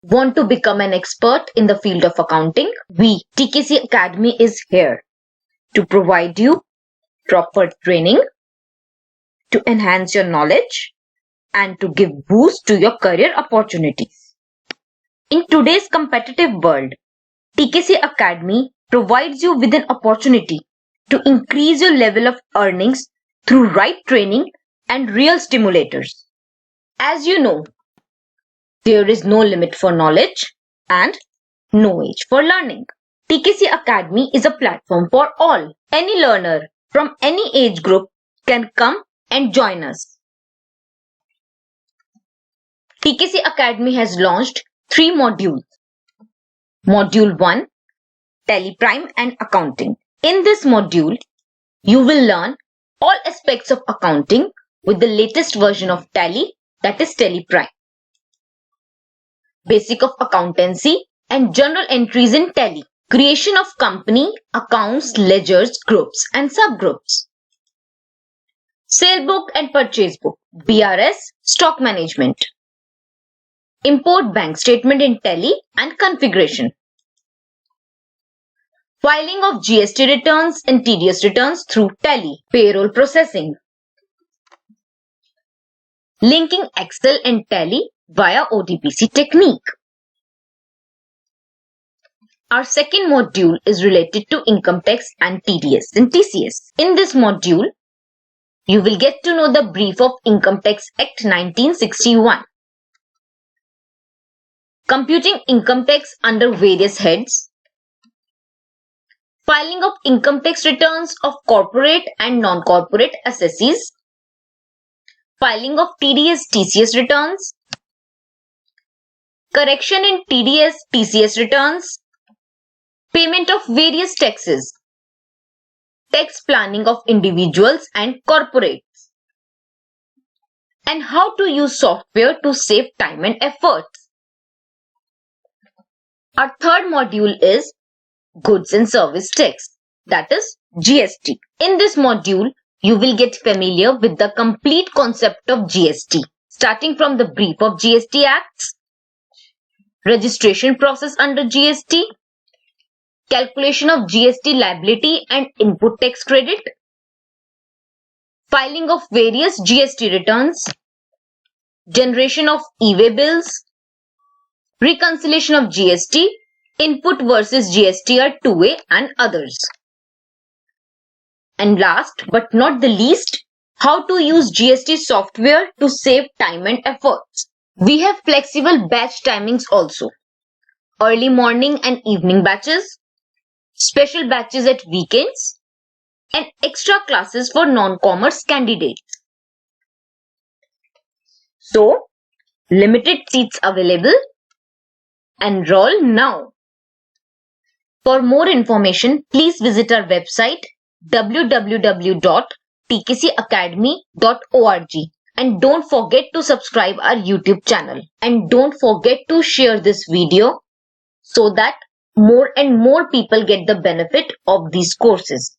Want to become an expert in the field of accounting? We, TKC Academy, is here to provide you proper training, to enhance your knowledge, and to give boost to your career opportunities. In today's competitive world, TKC Academy provides you with an opportunity to increase your level of earnings through right training and real stimulators. As you know, there is no limit for knowledge and no age for learning. TKC Academy is a platform for all. Any learner from any age group can come and join us. TKC Academy has launched 3 modules. Module 1, Tally Prime and Accounting. In this module, you will learn all aspects of accounting with the latest version of Tally, that is Tally Prime. Basic of accountancy and general entries in Tally. Creation of company, accounts, ledgers, groups and subgroups. Sale book and purchase book. BRS, stock management. Import bank statement in Tally and configuration. Filing of GST returns and TDS returns through Tally. Payroll processing. Linking Excel and Tally via ODPC technique. Our second module is related to income tax and TDS and TCS. In this module, you will get to know the brief of Income Tax Act 1961. Computing income tax under various heads. Filing of income tax returns of corporate and non-corporate assessees. Filing of TDS TCS returns. Correction in TDS TCS returns. Payment of various taxes. Tax planning of individuals and corporates. And how to use software to save time and effort. Our third module is Goods and Service Tax, that is GST. In this module, you will get familiar with the complete concept of GST, starting from the brief of GST Acts, registration process under GST, calculation of GST liability and input tax credit, filing of various GST returns, generation of e-way bills, reconciliation of GST, input versus GSTR 2A and others. And last but not the least, how to use GST software to save time and efforts. We have flexible batch timings also. Early morning and evening batches, special batches at weekends, and extra classes for non-commerce candidates. So, limited seats available. Enroll now. For more information, please visit our website www.tkcacademy.org and don't forget to subscribe our YouTube channel. And don't forget to share this video so that more and more people get the benefit of these courses.